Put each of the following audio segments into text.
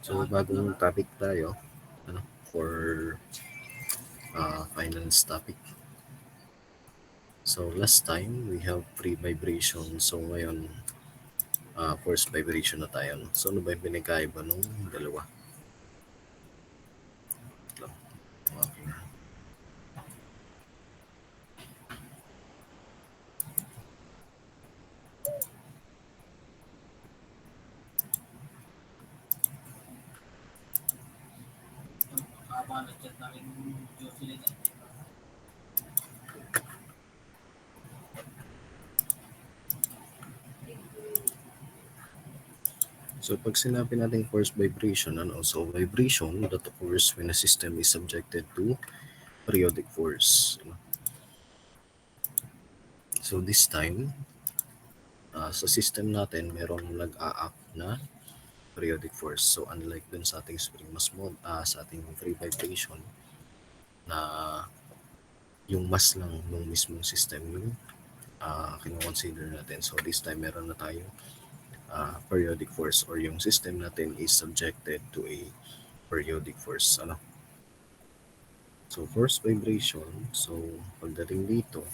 So bagong topic tayo for finance topic. So last time we have pre-vibration. So ngayon first vibration na tayo. No? So ano ba yung pinagkaiba nung dalawa? Okay. So pag sinabi natin force vibration, so vibration that occurs when a system is subjected to periodic force. So this time, sa system natin, merong nag-a-act na periodic force. So unlike dun sa ating spring mass mode, sa ating free vibration, na yung mass lang ng mismong system yung kino-consider natin. So this time meron na tayong periodic force or yung system natin is subjected to a periodic force. So force vibration, so pagdating dito,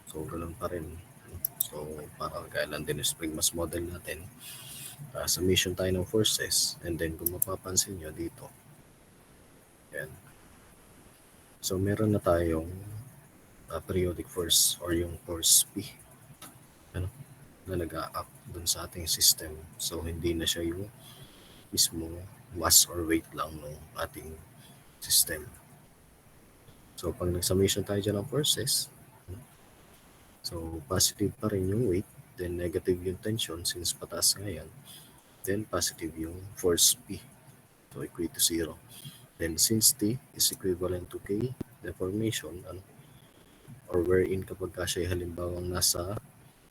so ganun pa rin. So parang kailan din yung spring mass model natin, summation tayo ng forces, and then kung mapapansin nyo dito, yan. So meron na tayong periodic force or yung force P na nag-a-act dun sa ating system. So hindi na siya yung mismo mass or weight lang ng ating system. So pag nag-summation tayo dyan ng forces, so positive pa rin yung weight, then negative yung tension since pataas nga yan, then positive yung force P. So equate to 0. Then since T is equivalent to K deformation, or wherein kapag siya halimbawa nasa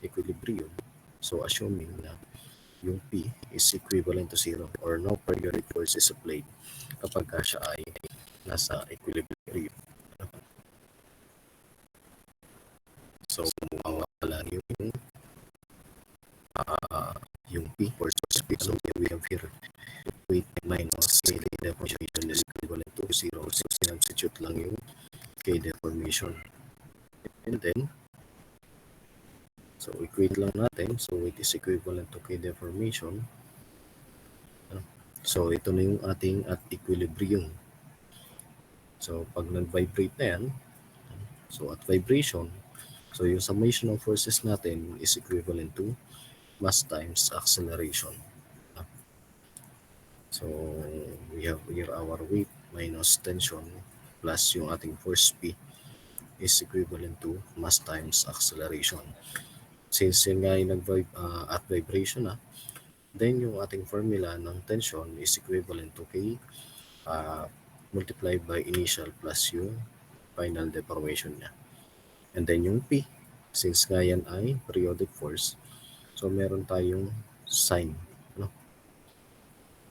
equilibrium, so assuming na yung P is equivalent to 0 or no periodic force is applied kapag siya ay nasa equilibrium. So mawawala yung P or force P. So we have here weight minus K deformation is equivalent to 0. So sinubstitute lang yung K deformation. And then, so equate lang natin. So weight is equivalent to K deformation. So ito na yung ating at equilibrium. So pag nag-vibrate na yan, so at vibration, so yung summation of forces natin is equivalent to mass times acceleration. So we have here our weight minus tension plus yung ating force P is equivalent to mass times acceleration. Since yun nga yung at vibration na, then yung ating formula ng tension is equivalent to K multiplied by initial plus yung final deformation niya. And then yung P, since nga yan ay periodic force, so meron tayong sign.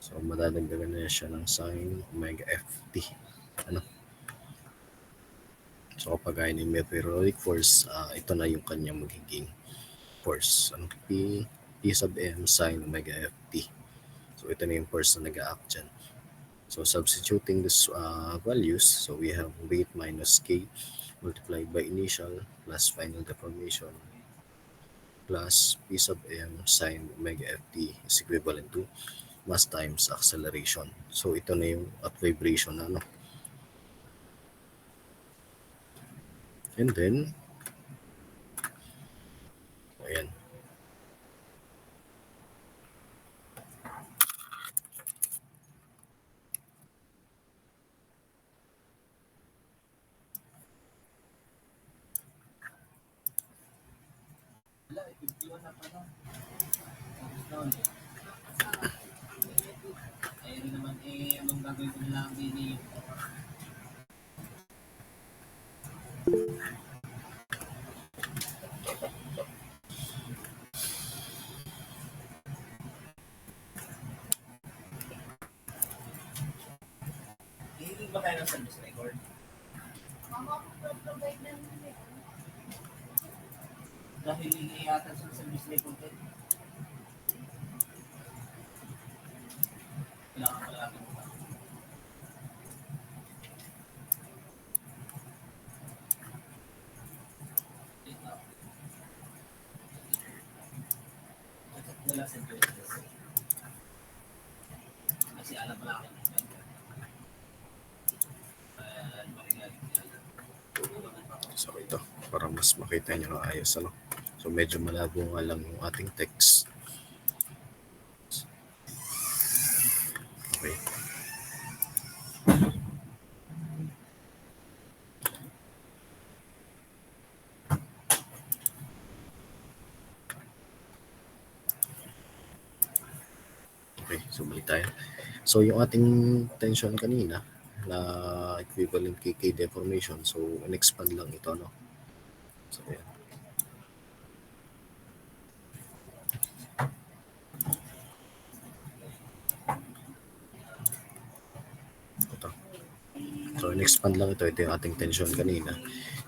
So madadagdagan na siya ng sign omega ft. So kapag ay may periodic force, ito na yung kanyang magiging force. P sub m sin omega ft. So ito na yung force na nag-a-act dyan. So substituting this values, so we have weight minus K multiplied by initial plus final deformation plus P sub m sin omega ft is equivalent to mass times acceleration. So ito na yung at vibration na And then, ayan. Anong gagawin ko na lang din ba tayo ng service record? Dahil iyatan sa service record Kailangan pala natin ito. Dito. Wala sa Diyos. Kasi alam pala ako. So ito, para mas makita nyo ng ayos. Ano? So medyo malabo nga lang yung ating text. Okay. Okay, so balik tayo. So yung ating tension kanina na equivalent kay K deformation, so in-expand lang ito, no? So yan. Ito. So in-expand lang ito yung ating tension kanina.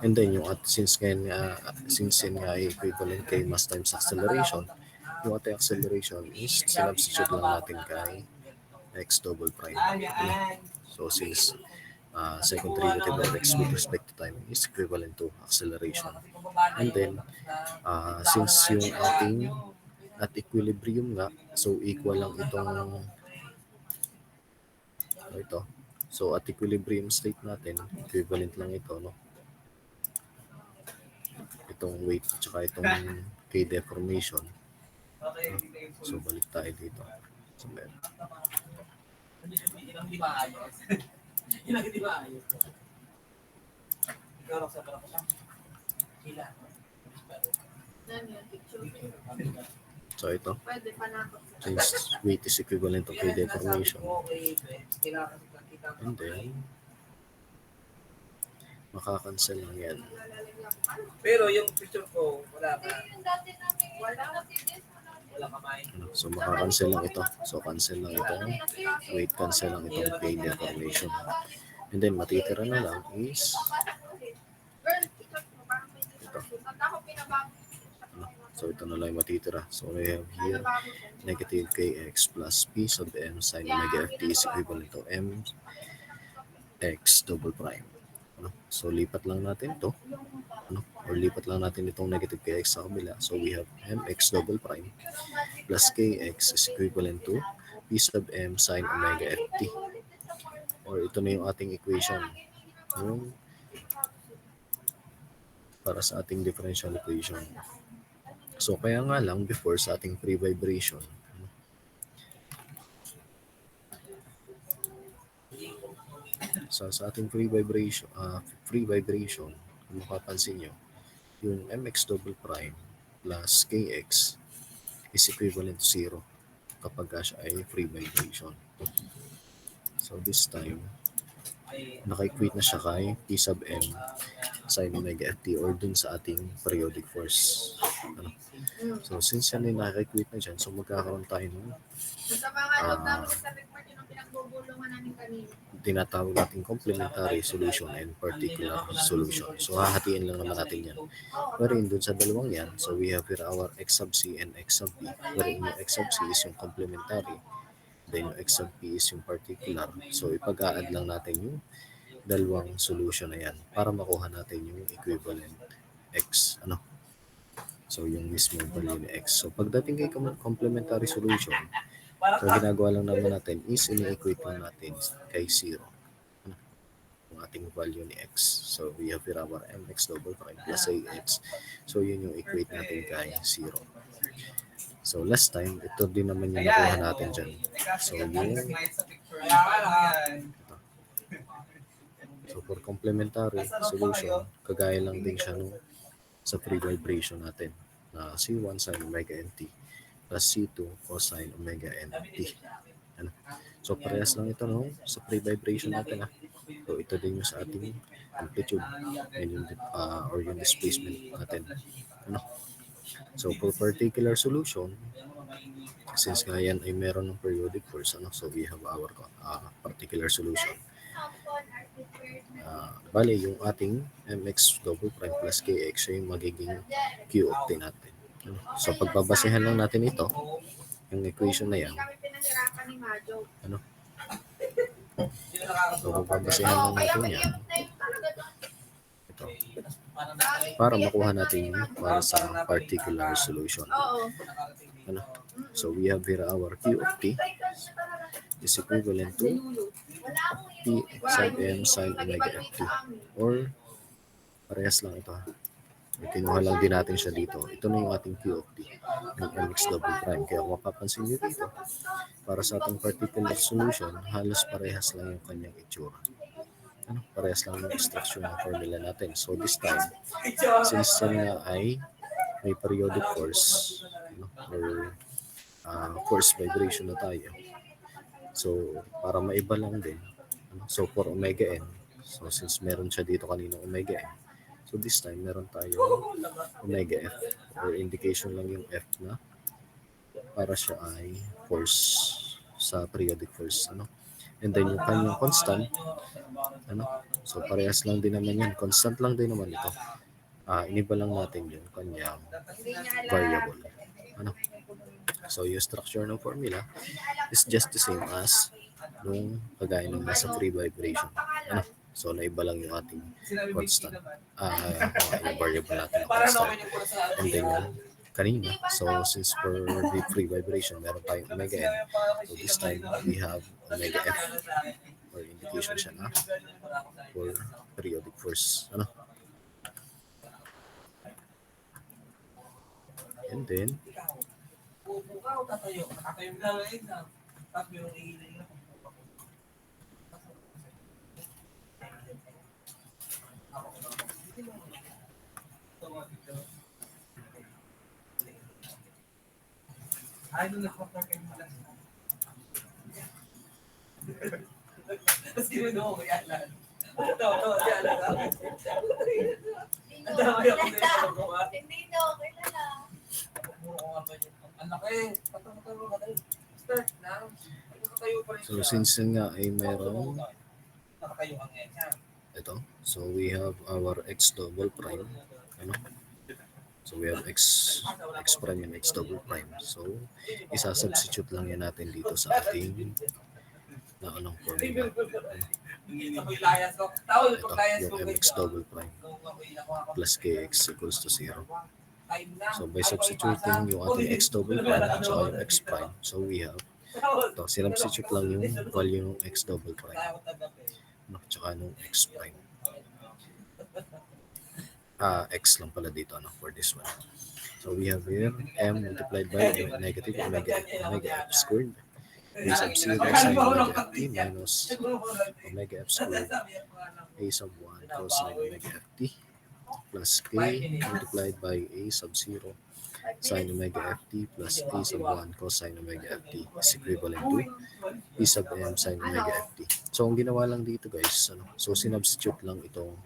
And then yung since yan nga ay equivalent kay mass times acceleration, yung ating acceleration is sinubstitute lang natin kay x double prime. So since second derivative of x with respect to time is equivalent to acceleration. And then since yung ating at equilibrium nga, so equal lang itong ito. So at equilibrium state natin, equivalent lang ito, no? Itong weight at saka itong K deformation. So balik tayo dito. So meron. Ilang di ba ayos? Ilang di ba ayos? Ikaw lang sa pala ko siya. Sila. So ito, Pwede pa na ako. since weight is equivalent to K deformation, and then makakancel lang yan. Pero yung picture ko, wala ka. Yung dati namin, wala Wala ka may. So makakancel lang ito. So cancel lang ito. Weight cancel lang itong K deformation. And then matitira na lang is ito. So ito na lang yung matitira. So we have here negative kx plus p sub m sin omega ft is equivalent to m x double prime. So lipat lang natin to. Or lipat lang natin itong negative kx sa kabila. So we have mx double prime plus kx is equivalent to p sub m sin omega ft. Or ito na yung ating equation. Yung para sa ating differential equation. So kaya nga lang before sa ating free vibration, sa ating free vibration, kung mapapansin nyo, yung mx double prime plus kx is equivalent to 0 kapag siya ay free vibration. So this time, naka-equate na siya kay p sub m sin omega ft or dun sa ating periodic force. So since yan ay naka-equate na dyan, so magkakaroon tayo ng Sa mga tawag sa report yung pinagbubulungan namin kanina. tinatawag natin complementary solution and particular solution. So hahatiin lang naman natin yan. Wherein dun sa dalawang yan, so we have here our x sub c and x sub b. Wherein yung x sub c is yung complementary, then yung x sub p is yung particular. So ipag-a-add lang natin yung dalawang solution na yan para makuha natin yung equivalent x. So yung mismo value ni x. So pagdating kay complementary solution, so ginagawa lang naman natin is ini-equate lang natin kay 0 yung ating value ni x. So we have here our mx double prime plus ax. So yun yung equate natin kay 0. So last time, ito din naman yung nakuha natin dyan. So yung so for complementary solution, kagaya lang din siya nung sa free vibration natin na C1 sin omega nt plus C2 cosine omega nt. So parehas lang ito no sa free vibration natin. So ito din yung sa ating amplitude and yung, or yung displacement natin. So for particular solution, since nga yan ay meron ng periodic force, so we have our particular solution. Bale, yung ating mx double prime plus kx yung magiging q octet natin. So pagbabasehan lang natin ito, yung equation na yan, So, mababasehan lang Kaya natin yan. maingat na yung talaga doon. Ito. Para makuha natin para sa particular solution. Oo. Ano? So, we have here our Q of t is equivalent to P sub m sine omega ft. Or, parehas lang ito. Kinuha lang din natin siya dito. Ito na yung ating Q of t, yung mx double prime. Kaya kung mapapansin nyo dito, para sa ating particular solution, halos parehas lang yung kanyang itsura. Ano? Parehas lang yung structure ng formula natin. So, this time, since yan nga ay may periodic force, or force vibration na tayo. So, para maiba lang din. So, for omega n, so since meron siya dito kanina omega n, so this time meron tayo omega f, or indication lang yung f na para siya ay force sa periodic force. And then yung kanyang constant, so parehas lang din naman yan. Constant lang din naman ito. Iniba lang natin yung kanyang variable. So, yung structure ng formula is just the same as nung kagaya ng nasa free vibration. So, naiba lang yung ating constant. Yung variable natin na constant. And then yung kanina, so since for the free vibration, meron tayong omega n. So, this time, we have omega f, or indication siya na for periodic force. And then, Ay, doon ako kayo pala. Tapos gawin ako kay Alan. Ito, si Alan. Hindi daw kilala. Anak eh, patang-patang ka tayo. Start na. Nakatayo pa rin so since yun nga ay merong nakatayo ang yan. ito, so we have our x double prime. So we have x prime and x double prime. So isa-substitute lang yan natin dito sa ating na anong formula. Ako'y layas ko. Tawal Ito, pag layas ko. yung mx double prime plus kx equals to 0. So by substituting yung ating x double prime at saka yung x prime, so we have ito, sinubstitute lang yung value ng x double prime at saka nung x prime. X lang pala dito for this one. So we have here m multiplied by negative omega f squared a sub 0 sine omega ft minus omega f squared a sub 1 cosine omega ft plus k multiplied by a sub 0 sine omega ft plus t sub 1 cosine omega ft is equivalent to p sub m sine omega ft. So, ang ginawa lang dito guys, so sinubstitute lang itong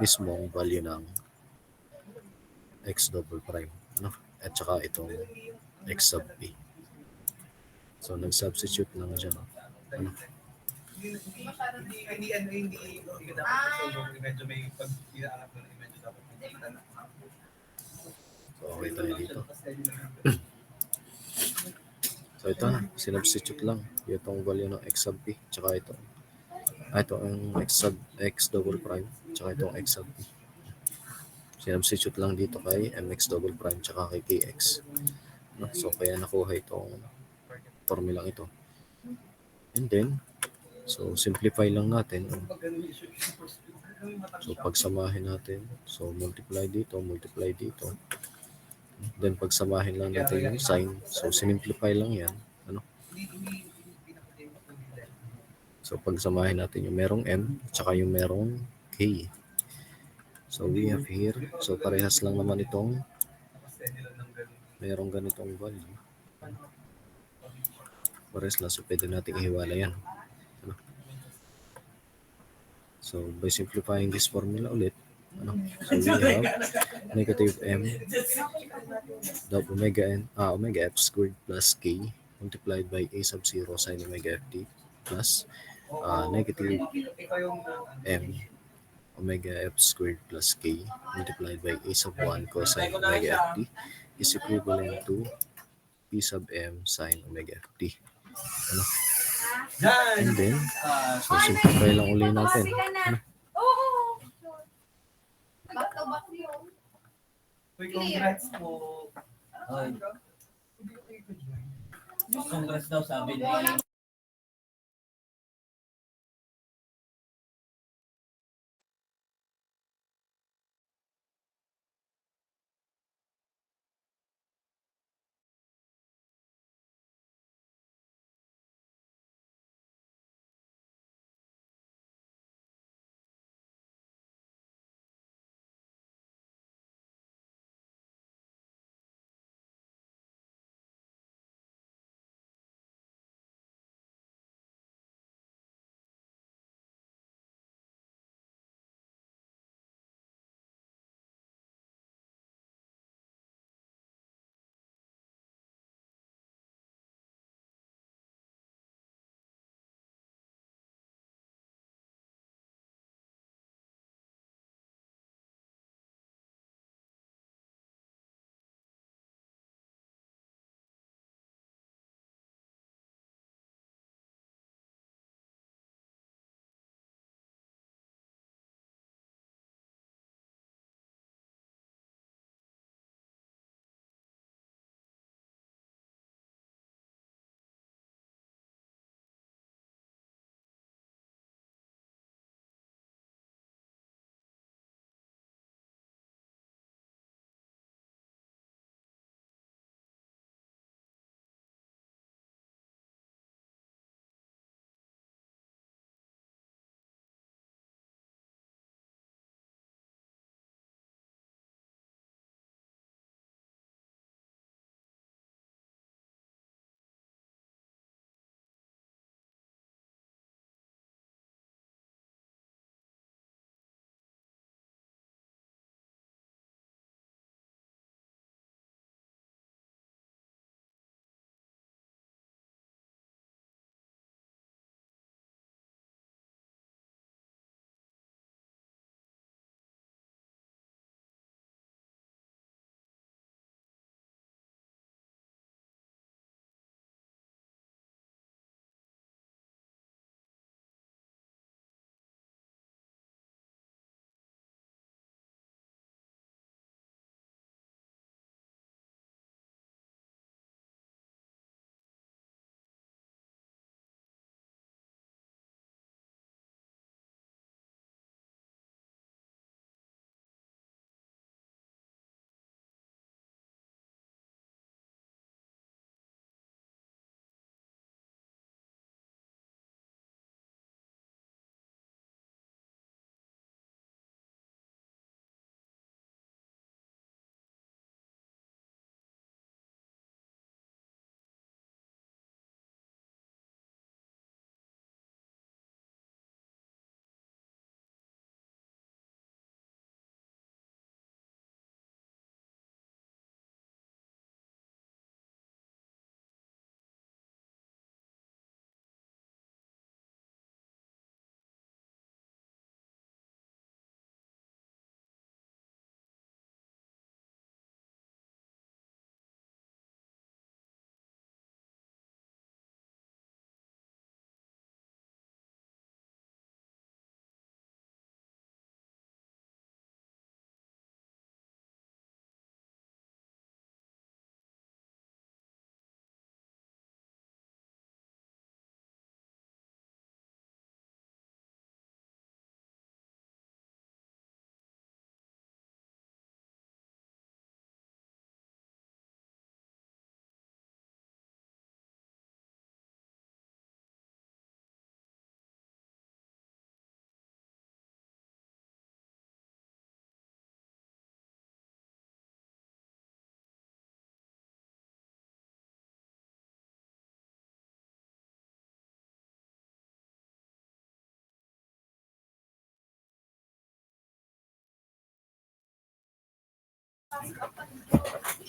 mismong value ng x double prime, at saka itong x sub p. So, nag-substitute lang siya, Medyo may pag-iaanap na medyo dapat. So, okay tayo dito. So, ito na. Sinubstitute lang. Itong value ng x sub p. Tsaka ito. Ito ang x double prime. Tsaka itong x sub p. Sinubstitute lang dito kay mx double prime. Tsaka kay kx. So, kaya nakuha itong formula ito. And then, so, simplify lang natin. So, pagsamahin natin. So, multiply dito. Then, pagsamahin lang natin yung sign. So, sinimplify lang yan. So, pagsamahin natin yung merong m, tsaka yung merong k. So, we have here. So, parehas lang naman itong merong ganitong value. Parehas lang. So, pwede natin ihiwala yan. So, by simplifying this formula ulit, so we have negative m dot omega f squared plus k multiplied by a sub 0 sine omega ft plus negative m omega f squared plus k multiplied by a sub 1 cosine omega ft is equivalent to p sub m sine omega ft. Yan! And then, Ah, so simplify lang uli natin. Ka na. Oo. Back to back yun. uy, congrats po. Ay, congrats daw sabi ni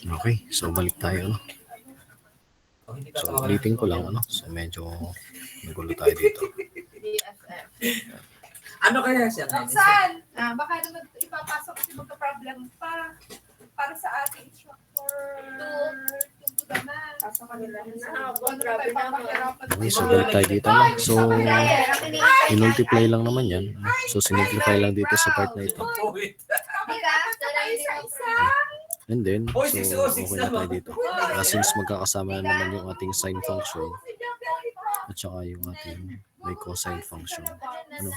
Okay, so balik tayo. No? oh, hindi So tatawa ulitin ko lang. Ano? So medyo nagulo tayo dito. DSF. Ano kaya siya? Roxanne! Baka naman ipapasok kasi magka-problem pa para sa ating instructor. 2 to Sa kanila. Grabe naman. Okay, so balik tayo dito. No? So, in-multiply lang naman yan. So, sinimplify lang dito sa part na ito. And then, so, okay na tayo dito. Since magkakasama na naman yung ating sine function at saka yung ating may cosine function.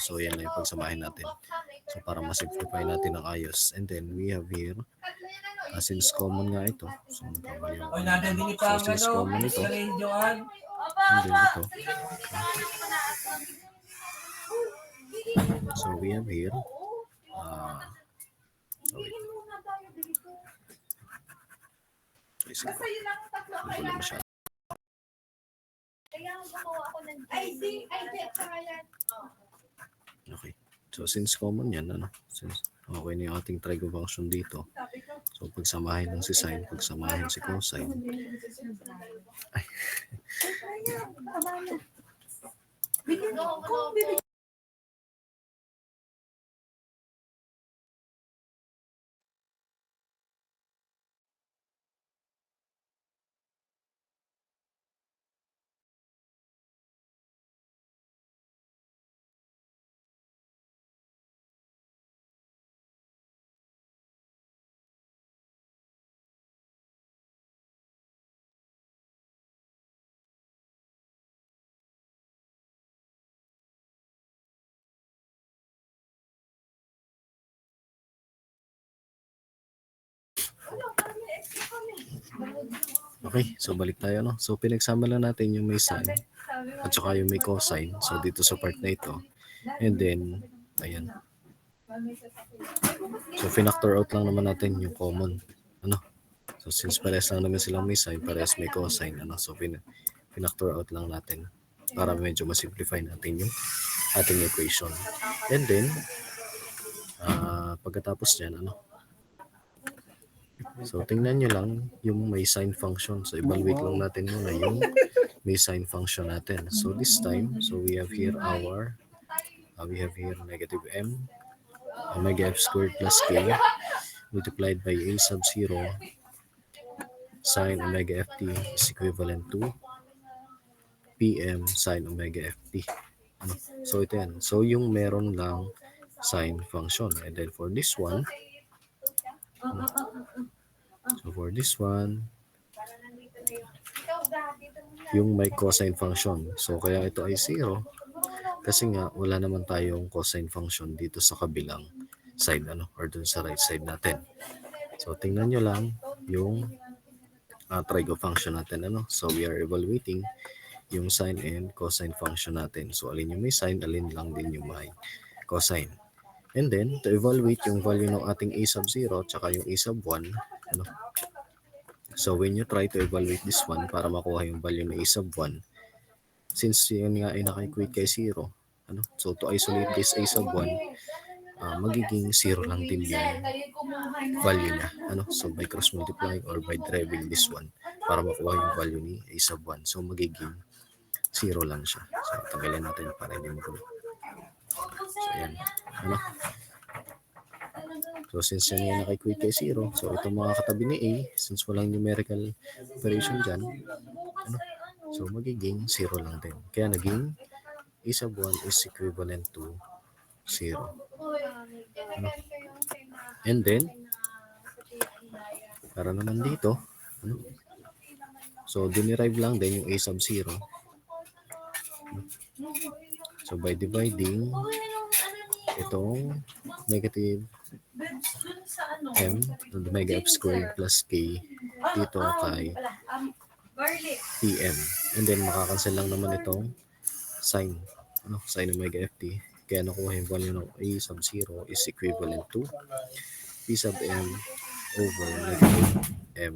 So, yan na yung pagsamahin natin. So, para masimplify natin ang ayos. And then, we have here, since common nga ito. So, magkamali yung Oy, natin din so, since common ito, Sa radyoan. and then ito. So, we have here, okay. Okay, sige. Hindi ko lang masyado. Okay. So, since common yan, since okay na yung ating trigo function dito. So, pagsamahin lang si sine, pagsamahin si cosine. Ay. Okay, so balik tayo, no? So, pinagsama lang natin yung may sine at saka yung may cosine. So, dito sa part na ito. And then, ayan. So, finactor out lang naman natin yung common. So, since pares lang naman silang may sine, pares may cosine. So, finactor out lang natin para medyo masimplify natin yung ating equation. And then, pagkatapos dyan, so, tingnan nyo lang yung may sine function. So, evaluate lang natin muna yung may sine function natin. So, this time, so we have here negative m omega f squared plus k multiplied by a sub 0 sine omega ft is equivalent to pm sine omega ft. So, ito yan. So, yung meron lang sine function. And then, for this one, yung may cosine function. So, kaya ito ay 0 kasi nga wala naman tayong cosine function dito sa kabilang side or dun sa right side natin. So, tingnan nyo lang yung trigo function natin. So, we are evaluating yung sine and cosine function natin. So, alin yung may sine, alin lang din yung may cosine. And then, to evaluate yung value ng ating a sub 0 tsaka yung a sub 1, so when you try to evaluate this one para makuha yung value ng a sub 1, since yun nga ay naka-equate kay 0, so to isolate this a sub 1, magiging 0 lang din yung value niya. So by cross multiplying or by deriving this one para makuha yung value ni a sub 1, so magiging 0 lang siya. So tanggalin natin para hindi magulo. So ayan. So since yan yung naka-equate kay 0, so itong mga katabi ni A, since walang numerical operation dyan, so magiging 0 lang din. Kaya naging a sub 1 is equivalent to 0. And then, para naman dito, so dinerive lang din yung a sub 0. So by dividing itong negative m omega f squared plus k dito kay pm, and then makakancel lang naman itong sine sine omega ft, kaya nakuha yung value ng a sub 0 is equivalent to p sub m over negative m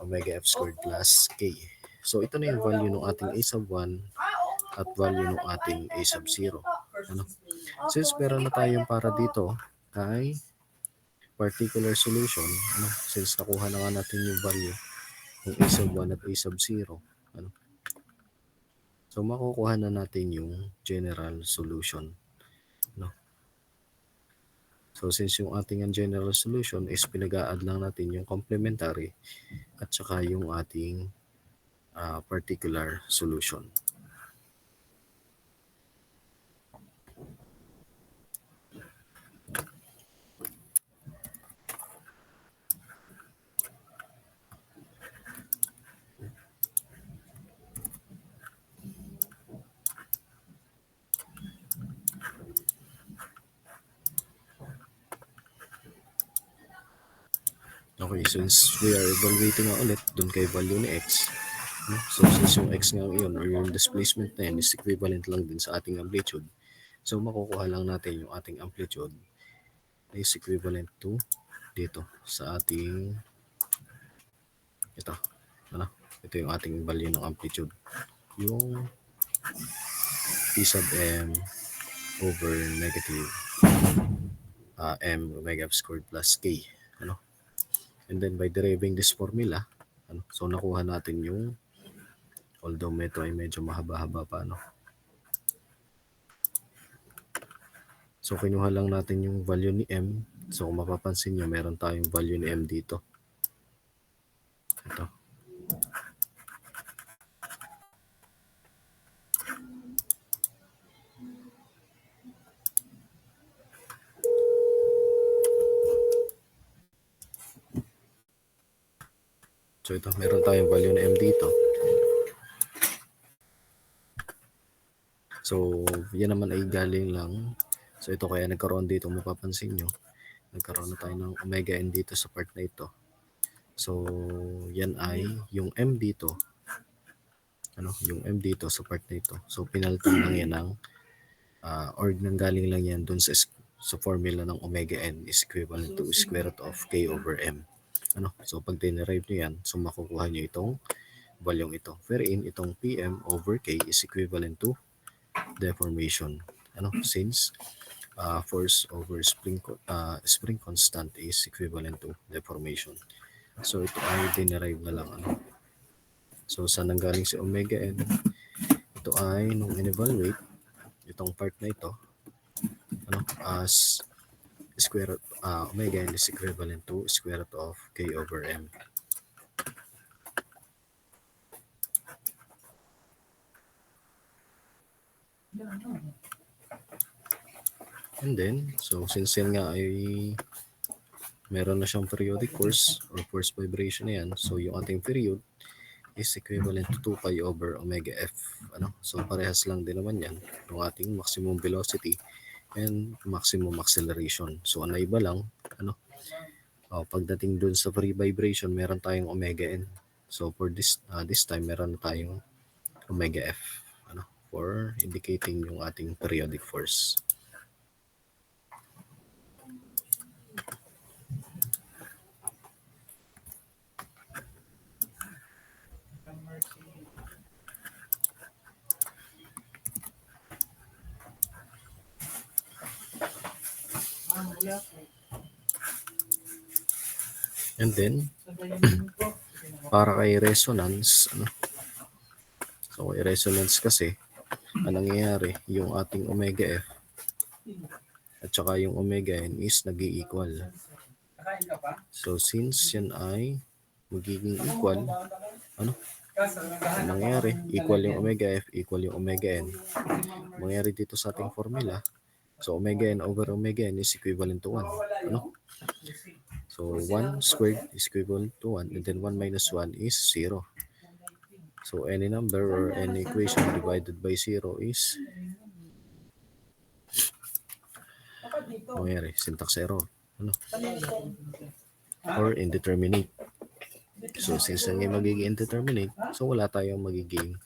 omega f squared plus k. So ito na yung value ng ating a sub 1 at value ng ating a sub 0. Since meron na tayong para dito kay particular solution, since nakuha na nga natin yung value ng a sub 1 at a sub 0, so makukuha na natin yung general solution. So since yung ating ang general solution is pinag-a-add lang natin yung complementary at saka yung ating particular solution. Okay, since we are evaluating nga ulit dun kay value ni x, no? So since yung x nga yun or yung displacement na yun is equivalent lang din sa ating amplitude, so makukuha lang natin yung ating amplitude is equivalent to dito sa ating ito. Ano? Ito yung ating value ng amplitude. Yung P sub m over negative m omega f squared plus k. Ano? And then by deriving this formula, ano? So nakuha natin yung, although ito ay medyo mahaba-haba pa, ano? So kinuha lang natin yung value ni m. So kung mapapansin nyo, meron tayong value ni m dito. Ito. So ito, meron tayong value na m dito. So, yan naman ay galing lang. So ito kaya nagkaroon dito, mapapansin nyo, nagkaroon na tayo ng omega n dito sa part na ito. So, yan ay yung m dito. Ano, yung m dito sa part na ito. So, pinalitan lang yan ng, or nanggaling lang yan dun sa formula ng omega n is equivalent to square root of k over m. Ano? So pag dinerive nyo yan, so makukuha nyo itong valueng ito. Wherein itong Pm over K is equivalent to deformation. Ano? Since force over spring constant is equivalent to deformation. So ito ay dinerive na lang. Ano? So saan nanggaling si omega n? Ito ay nung in-evaluate itong part na ito, ano, as square root, omega n is equivalent to square root of k over m. And then, so since yan nga ay meron na siyang periodic force or force vibration na yan, so yung ating period is equivalent to 2 pi over omega f. Ano? So parehas lang din naman yan yung ating maximum velocity and maximum acceleration. So ang iba lang, ano, pagdating dun sa free vibration, meron tayong omega n. So for this time, meron tayong omega f, ano, for indicating yung ating periodic force. And then, para kay resonance, ano? So kay resonance kasi, ang nangyayari, yung ating omega f at saka yung omega n is nag-i-equal. So since yan ay magiging equal, ano? Ang nangyayari, equal yung omega f, equal yung omega n. Mangyayari dito sa ating formula, so omega n over omega n is equivalent to 1. Ano? So 1 squared is equivalent to 1, and then 1 minus 1 is 0. So any number or any equation divided by 0 is mangyayari, syntax error. Ano? Or indeterminate. So since yan ay magiging indeterminate, so wala tayong magiging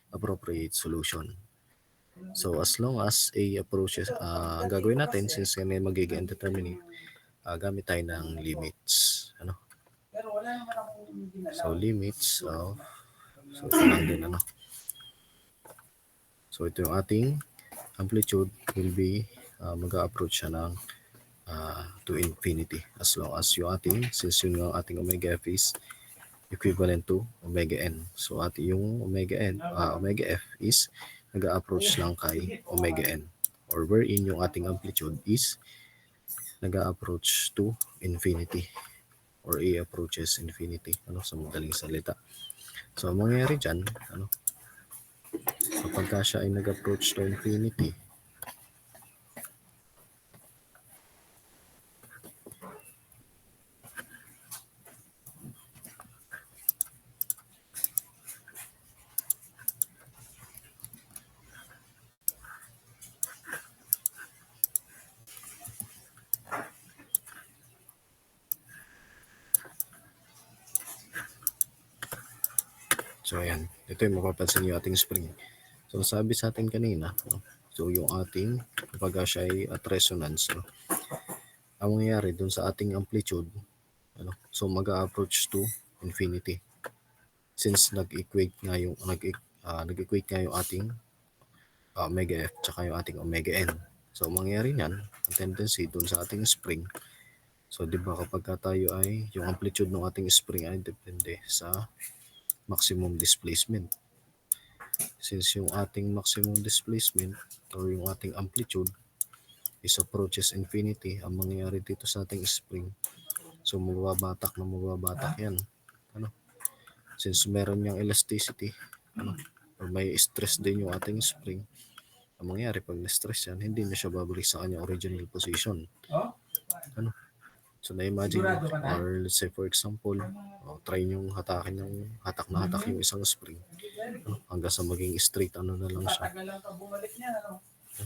appropriate solution. So as long as A approaches, ang gagawin natin since yan ay magiging indeterminate, gamit tayo ng limits. Ano? So limits of, so ito lang din, ano. So ito yung ating amplitude will be mag-approach siya ng to infinity as long as yung ating, since yung ating omega f is equivalent to omega n. So yung omega n, omega f is nag-approach lang kay omega n, or wherein yung ating amplitude is nag-a-approach to infinity or approaches infinity, sa madaling salita. So, ang mangyayari dyan, kapag siya ay nag-approach to infinity, so ayan, ito yung mapapansin yung ating spring. So, sabi sa atin kanina, so yung ating, kapag siya ay at resonance, ang mangyayari dun sa ating amplitude, so mag-a-approach to infinity. Since nag-equate nga yung ating omega F tsaka yung ating omega N. So, ang mangyayari niyan, ang tendency dun sa ating spring, so di ba kapag tayo ay, yung amplitude ng ating spring ay depende sa maximum displacement. Since yung ating maximum displacement or yung ating amplitude is approaches infinity, ang mangyayari dito sa ating spring, so mababatak yan. Since meron niyang elasticity, or may stress din yung ating spring, ang mangyayari pag na-stress yan, hindi na siya babalik sa kanyang original position. So na-imagine, or let's say for example, try nyo hatak na hatak yung isang spring, hanggang sa maging straight na lang siya.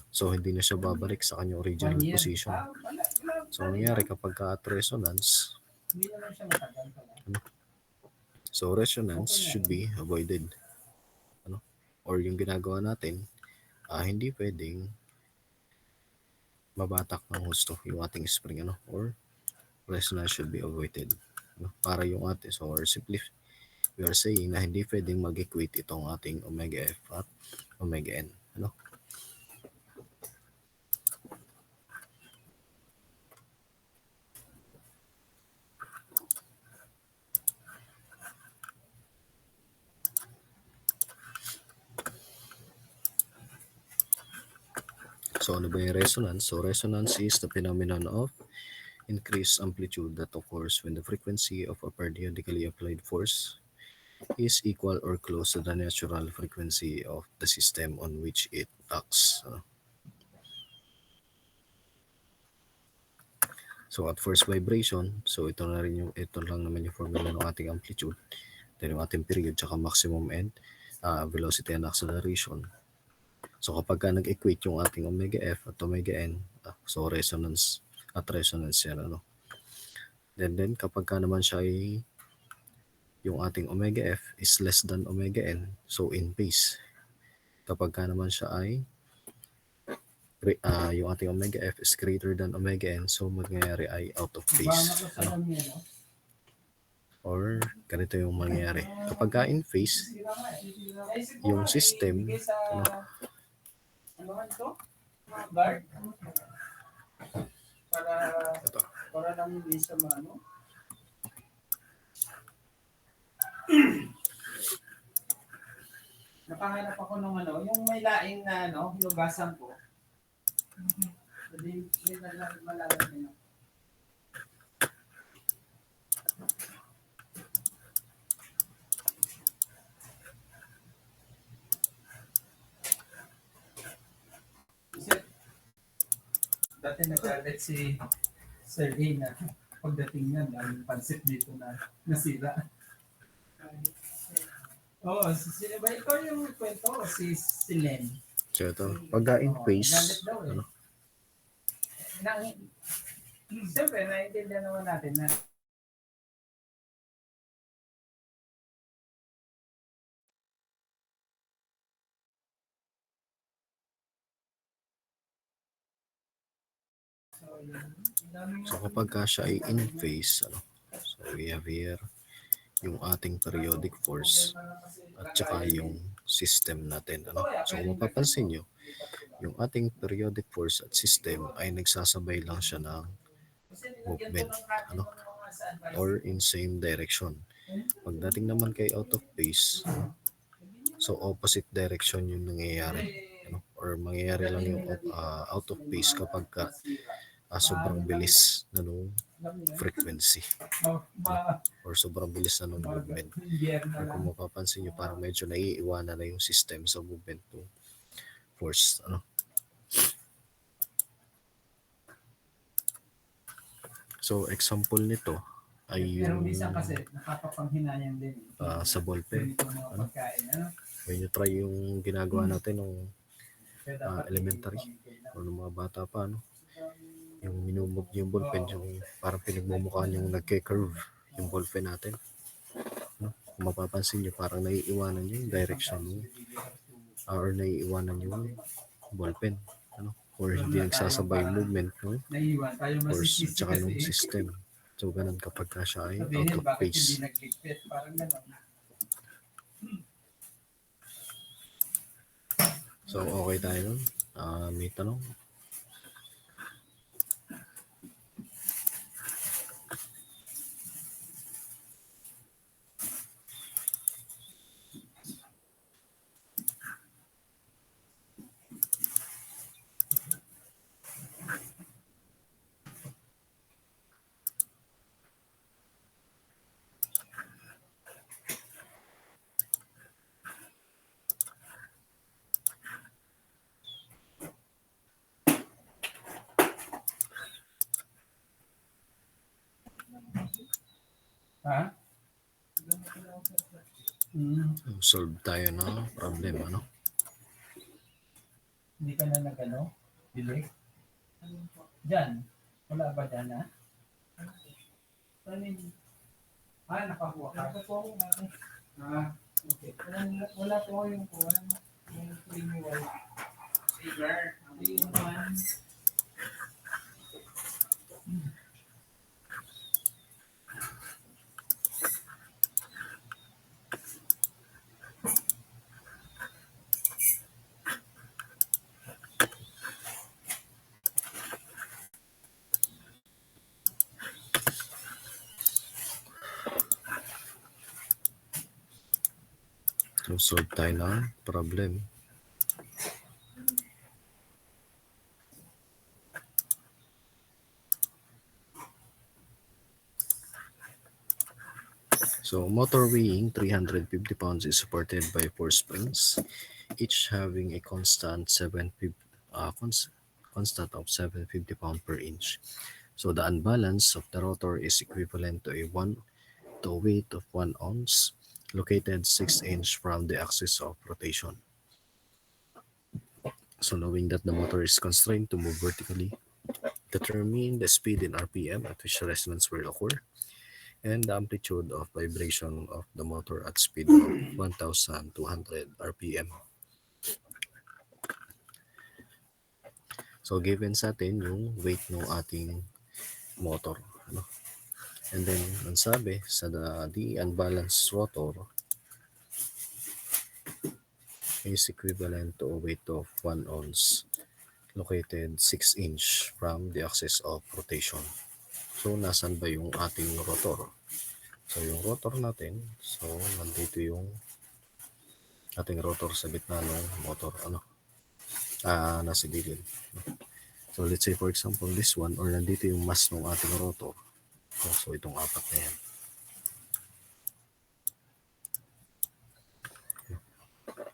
So hindi na siya babalik sa kanyang original position. So nangyari kapag at resonance, so resonance should be avoided. Or yung ginagawa natin, hindi pwedeng mabatak ng husto yung ating spring, or resonance should be avoided. Para yung ating, so or simply, we are saying na hindi pwedeng mag-equate itong ating omega F at omega N. So ano ba yung resonance? So resonance is the phenomenon of increased amplitude that occurs when the frequency of a periodically applied force is equal or close to the natural frequency of the system on which it acts. So at first vibration, so ito lang naman yung formula ng ating amplitude, then yung ating period, tsaka maximum and velocity and acceleration. So kapag nag-equate yung ating omega F at omega N, so resonance yan, Then kapag naman siya ay yung ating omega F is less than omega N, so in phase. Kapag naman siya ay yung ating omega F is greater than omega N, so mangyayari ay out of phase. Or ganito yung mangyayari. Kapag in phase, yung system, Guard? ito. Para lang hindi sa mano. Nakahanap ako ng yung may laing na hinugasan ko. Hindi malalag din. Dati nagkalit si Sir A na pagdating niya, daming pansit dito na nasira. Oo, ba ikaw yung kwento o si Len? So ito, pag in phase, Galit daw Siyempre, naiintindihan naman natin na so kapag siya ay in phase, so we have here yung ating periodic force at saka yung system natin. So kung mapapansin nyo, yung ating periodic force at system ay nagsasabay lang siya ng movement, or in same direction. Pagdating naman kay out of phase, so opposite direction yung nangyayari, or mangyayari lang yung out of phase kapag sobrang bilis na nung Alam mo yan? frequency or sobrang bilis na nung movement. Year na Or lang. kung mapapansin nyo, parang medyo naiiwanan na yung system sa movement ng force. So, example nito ay Pero yung minsan kasi nakakapanghinayang din. sa ballpen. Ganito mga pagkain. Ano? When you try yung ginagawa natin ng Kaya dapat elementary kailangan. o ng mga bata pa, yung minumove yung ballpen, yung parang pinagmumukhaan yung nagke-curve yung ballpen natin. Kung mapapansin nyo, parang naiiwanan yung direction mo or naiiwanan yung ballpen. Or hindi nagsasabay yung movement no? Naiiwan tayo Force masisisi at saka kasi. yung system. So, ganun kapag ka siya ay out Sabihin, of bakit hindi phase. nagligpit? Parang gano'n. So, okay tayo nun. May tanong? Ha? Solve tayo ng problem, Hindi ka na nag-ano? Bili? Diyan. Wala ba dyan, ha? Nakakuha ka. Nakakuha ko nga. Okay. Wala po yung kuha. Yung creamy white. Sugar. Yung one. So, solve tayo ng problem. So, motor weighing 350 pounds is supported by 4 springs, each having a constant constant of 750 pounds per inch. So, the unbalance of the rotor is equivalent to a weight of 1 ounce, located 6 inch from the axis of rotation. So, knowing that the motor is constrained to move vertically, determine the speed in RPM at which resonance will occur, and the amplitude of vibration of the motor at speed of 1,200 RPM. So, given sa atin yung weight ng ating motor. And then, ang sabi, sa the unbalanced rotor is equivalent to a weight of 1 ounce, located 6 inch from the axis of rotation. So, nasan ba yung ating rotor? So, yung rotor natin, so, nandito yung ating rotor sa gitna ng motor, nasa gilid. So, let's say, for example, this one, or nandito yung mass ng ating rotor. So, itong apat na yan.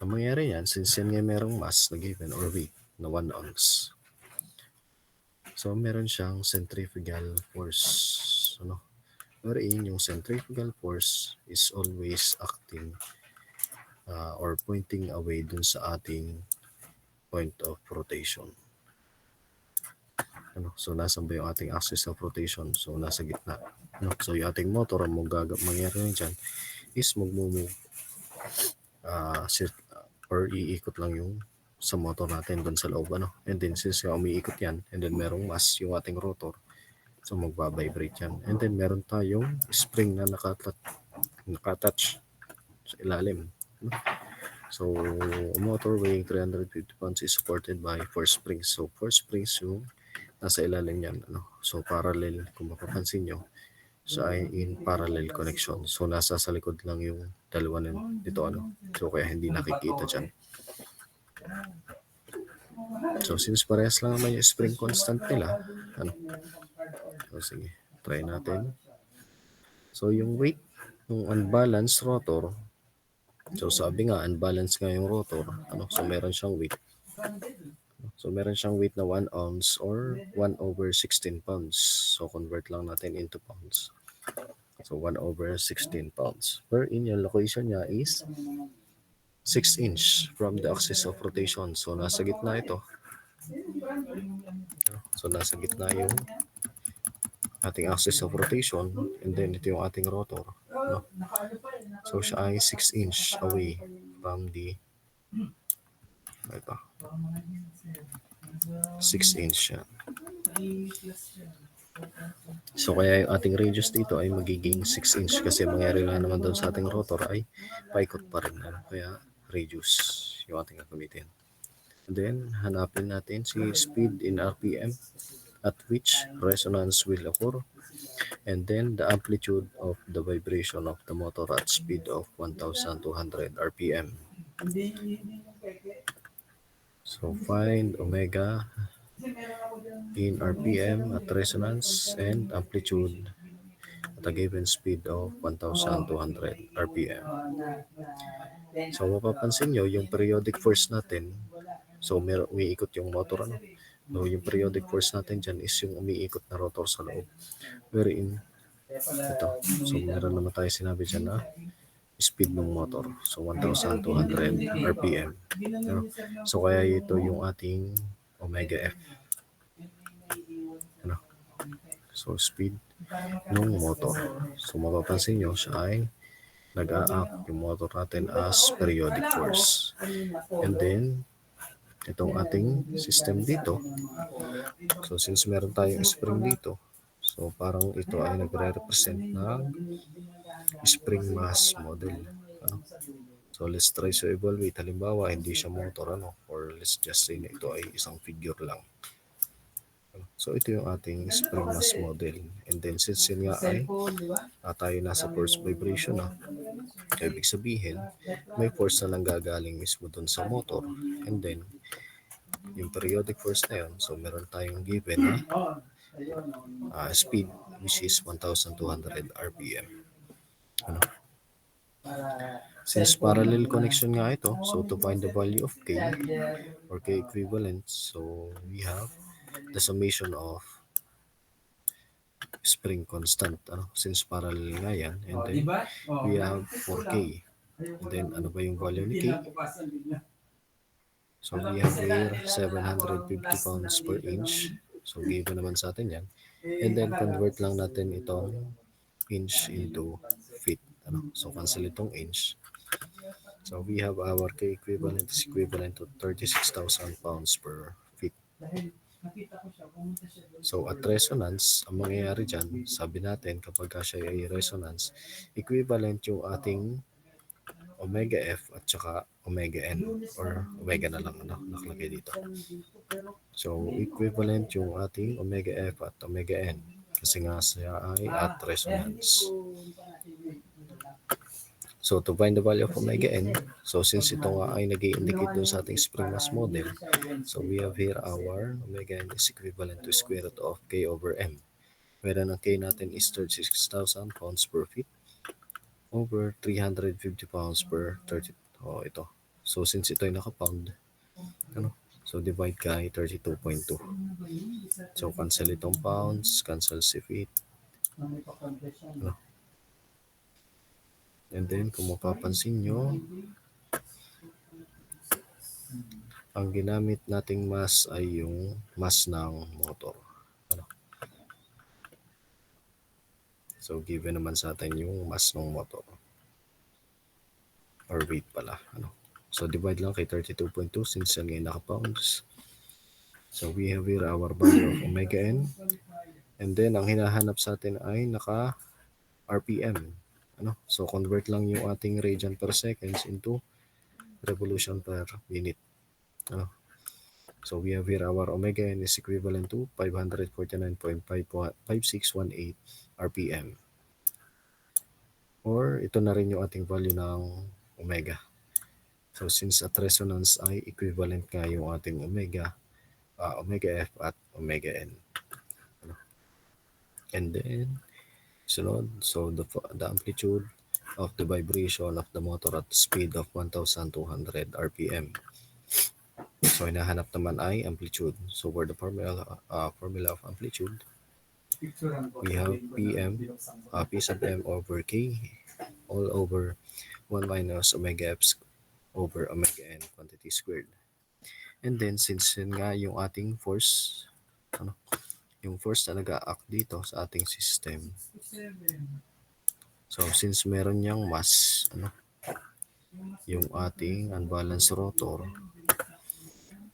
Ang mangyari yan, since yan nga merong mass na given or weight na 1 ounce. So, meron siyang centrifugal force, wherein yung centrifugal force is always acting or pointing away dun sa ating point of rotation. So, nasan ba yung ating axis of rotation? So, nasa gitna. So, yung ating motor, ang mangyari na dyan is magmumove or iikot lang yung sa motor natin dun sa loob. And then, since umiikot yan, and then merong mass yung ating rotor, so magbabibrate yan. And then, meron tayong spring na nakatouch sa ilalim. So, a motor weighing 350 pounds is supported by 4 springs. So, 4 springs yung nasa ilalim yan. So, parallel, kung mapapansin nyo, so ay in parallel connection. So, nasa sa likod lang yung dalawa dito, So, kaya hindi nakikita dyan. So, since parehas lang naman yung spring constant nila, Ano? So, sige, try natin. So, yung weight ng unbalanced rotor, so sabi nga, unbalanced nga yung rotor, ano? So, meron siyang weight. So, meron siyang weight na 1 ounce or 1 over 16 pounds. So, convert lang natin into pounds. So, 1 over 16 pounds. Wherein yung location niya is 6 inch from the axis of rotation. So, nasa gitna ito. So, nasa gitna yung ating axis of rotation. And then, ito yung ating rotor. No? So, siya ay 6 inch away from the ito. 6 inch siya. So, kaya yung ating radius dito ay magiging 6 inch kasi mangyari lang naman doon sa ating rotor ay paikot pa rin. Ano? Kaya radius yung ating gagamitin. And then, hanapin natin si speed in RPM at which resonance will occur. And then, the amplitude of the vibration of the motor at speed of 1,200 RPM. So, find omega in RPM at resonance and amplitude at a given speed of 1,200 RPM. So, mapapansin nyo, yung periodic force natin, so umiikot yung motor, ano? So, yung periodic force natin dyan is yung umiikot na rotor sa loob. Wherein, ito. So, meron naman tayo sinabi dyan na speed ng motor. So, 1,200 RPM. Ano? So, kaya ito yung ating omega F. Ano? So, speed ng motor. So, mapapansin nyo, siya ay nag-a-act yung motor natin as periodic force. And then, itong ating system dito, so since meron tayong spring dito, so parang ito ay nagre-represent ng spring mass model. Ano? So let's try to evaluate. Halimbawa, hindi siya motor, ano? Or let's just say na ito ay isang figure lang. So ito yung ating spring mass model. And then since yun nga ay tayo nasa force vibration na, ibig sabihin, may force na nanggagaling mismo dun sa motor. And then, yung periodic force na yun, so meron tayong given na speed which is 1,200 RPM. Ano? Since parallel connection nga ito, so to find the value of K or K equivalent, so we have the summation of spring constant. Ano? Since parallel nga yan, and then we have 4K. And then ano ba yung value ni K? So we have here 750 pounds per inch. So given naman sa atin yan. And then convert lang natin itong inch into feet. Ano? So cancel itong inch. So we have our K equivalent is equivalent to 36,000 pounds per feet. So at resonance, ang mangyayari dyan, sabi natin kapag siya ay resonance, equivalent yung ating omega F at saka omega N or omega na lang nakalagay dito. So equivalent yung ating omega F at omega N kasi nga siya ay at resonance. So to find the value of omega N, so since ito nga ay nag-i-indicate dun sa ating spring mass model, so we have here our omega N is equivalent to square root of K over M. Wherein ang K natin is 36,000 pounds per feet over 350 pounds per 30. Oh, ito. So since ito ay naka-pound, ano? So divide kay 32.2. So cancel itong pounds, cancel si feet. Ano? And then kung mapapansin nyo, ang ginamit nating mass ay yung mass ng motor. Ano? So given naman sa atin yung mass ng motor. Or weight pala. Ano? So divide lang kay 32.2 since yan ngayon naka-pounds. So we have here our value of omega N. And then ang hinahanap sa atin ay naka RPM. Ano? So convert lang yung ating radian per seconds into revolution per minute. Ano? So we have here our omega N is equivalent to 549.5618 RPM. Or ito na rin yung ating value ng omega. So since at resonance ay equivalent nga yung ating omega F at omega N. And then, sunod, so the amplitude of the vibration of the motor at the speed of 1,200 RPM. So, hinahanap naman ay amplitude. So, for the formula of amplitude, we have PM, P sub M over K, all over 1 minus omega F over omega N quantity squared. And then, since yun nga yung ating force, yung force na nag-a-act dito sa ating system. So, since meron niyang mass, yung ating unbalanced rotor,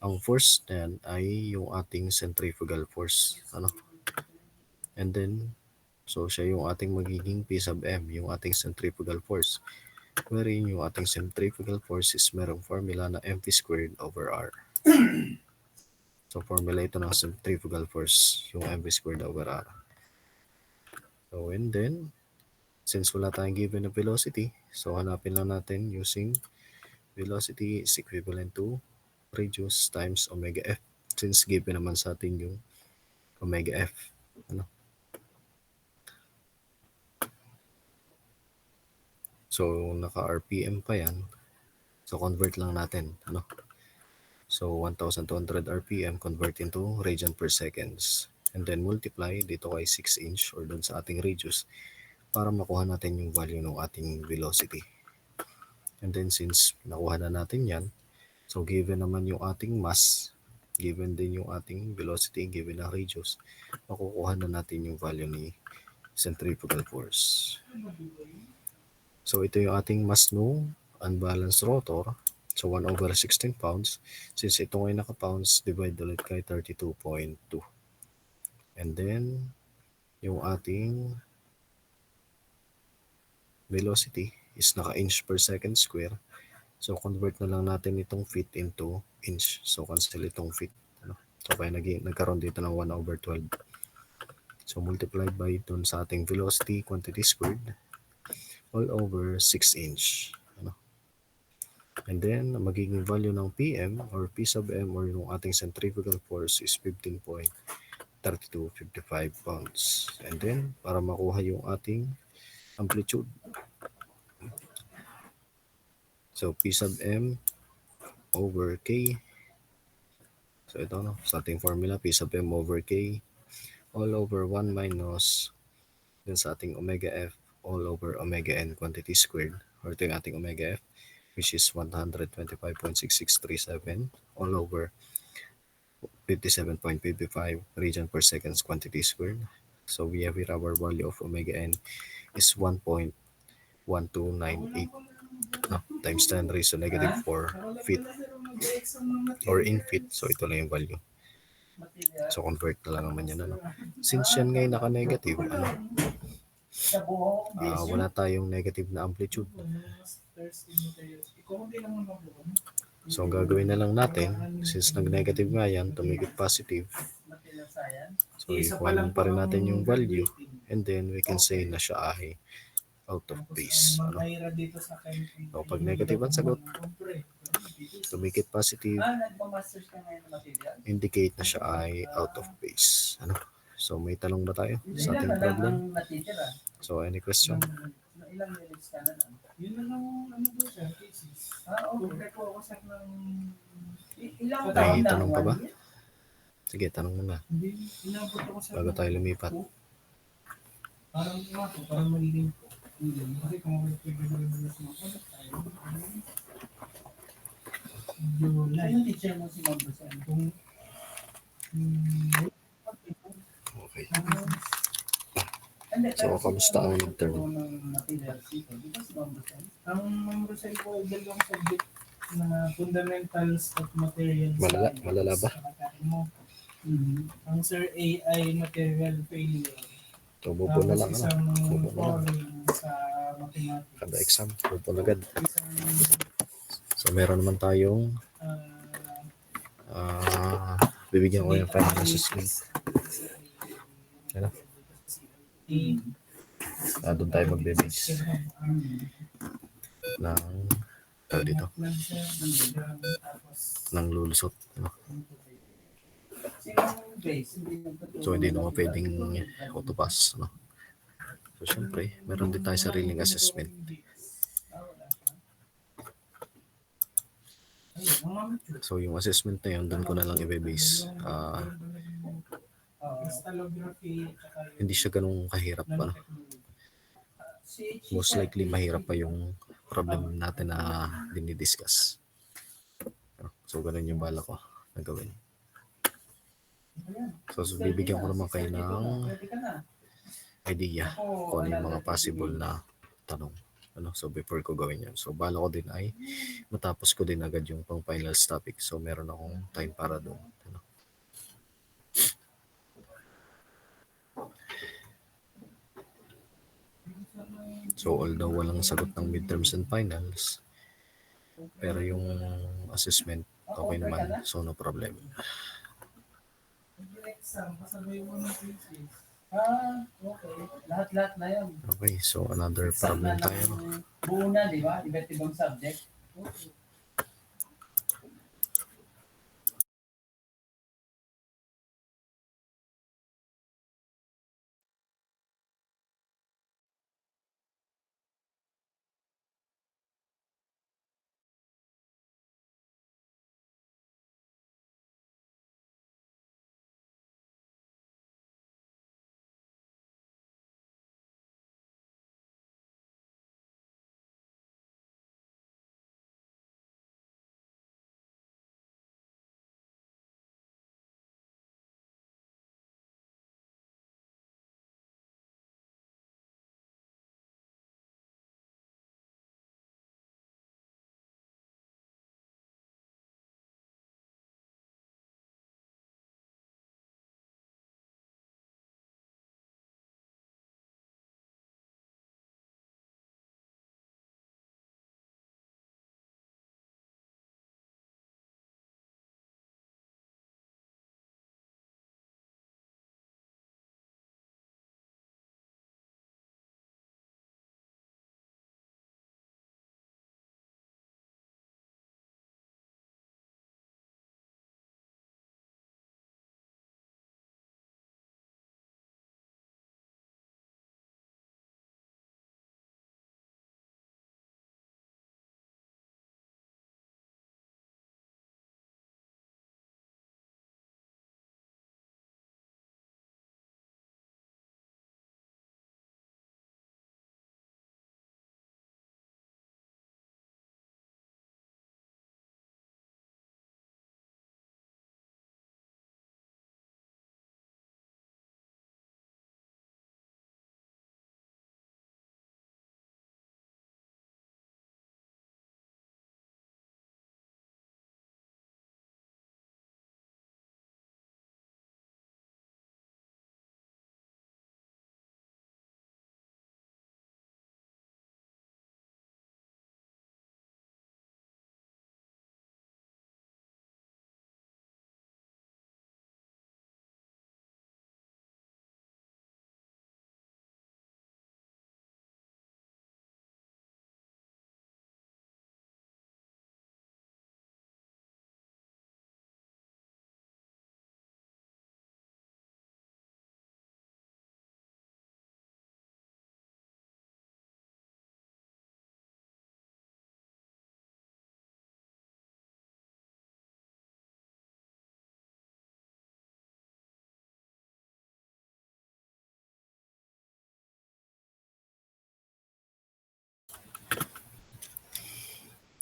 ang force niyan ay yung ating centrifugal force. And then, so siya yung ating magiging P sub M, yung ating centrifugal force. Wherein yung ating centrifugal force is merong formula na mv squared over r. So, formula ito ng centrifugal force, yung mv squared over r. So, and then, since wala tayong given na velocity, so hanapin lang natin using velocity is equivalent to radius times omega f. Since given naman sa atin yung omega f. So, naka-RPM pa yan. So, convert lang natin. So, 1,200 RPM convert into radian per seconds. And then, multiply dito kay 6 inch or doon sa ating radius para makuha natin yung value ng ating velocity. And then, since nakuha na natin yan, so, given naman yung ating mass, given din yung ating velocity, given ang radius, makukuha na natin yung value ni centrifugal force. So, ito yung ating mass no unbalanced rotor. So, 1 over 16 pounds. Since ito ay naka-pounds, divide ulit kay 32.2. And then, yung ating velocity is naka-inch per second square. So, convert na lang natin itong feet into inch. So, cancel itong feet. So, kaya nagkaroon dito ng 1 over 12. So, multiplied by dun sa ating velocity quantity squared all over 6 inch. And then, magiging value ng PM or P sub M or yung ating centrifugal force is 15.3255 pounds. And then, para makuha yung ating amplitude. So, P sub M over K. So, ito sa ating formula, P sub M over K all over 1 minus dun sa ating omega F all over omega N quantity squared. Or ito yung ating omega F, which is 125.6637 all over 57.55 radian per seconds quantity squared. So we have here our value of omega n is 1.1298 times 10 raised to negative 4 feet or in feet. So ito lang yung value. So convert na lang naman yan. Since yan ngayon naka-negative, wala tayong negative na amplitude. So, ang gagawin na lang natin, since nag-negative nga yan, to make it positive, so, ikuhanin pa rin natin yung value, and then we can say na siya ay out of phase. So, pag negative ang sagot, to make it positive, indicate na siya ay out of phase. So, may tanong ba tayo sa ating problem? So, any question? Ilang minutes ka na lang. Yun na lang ano po siya, thesis. Okay po ako sa ng ilang May tanong pa ba? Sige, tanong mo na. Hindi, inabot ako sa Bago tayo lumipat. Parang magiging kasi kung may pwede na sa mga product tayo. Yung teacher mo si Ma'am Basan. Okay. So, kamusta ang midterm? Ang Ma'am Rosel po, dalawang subject na fundamentals of materials. Malala ba? Ang Sir A ay material failure. So, bubo na lang. Isang Bubo na lang. sa mathematics. Kada exam, bubo na agad. So, meron naman tayong bibigyan ko yung final assessment. Ano? Doon tayo magbe-base ng dito ng lulusot. Base, hindi nagpatulong. So, hindi naman pwedeng auto-pass. No? So, syempre, meron din tayo sariling assessment. So, yung assessment na yun, doon ko na lang i-base. Hindi siya ganun kahirap pa. No? Most likely, mahirap pa yung problem natin na dinidiscuss. So, ganun yung bala ko na gawin. So, bibigyan ko naman kayo ng idea kung ano yung mga possible na tanong. Ano, so, before ko gawin yan. So, bala ko din ay matapos ko din agad yung pang finals topic. So, meron akong time para doon. Ano. So, although walang sagot ng midterms and finals, pero yung assessment, okay naman. So, no problem. Okay. Lahat-lahat na yun. Okay, so another problem tayo. Buo na, di ba? Iba't ibang subject. Okay.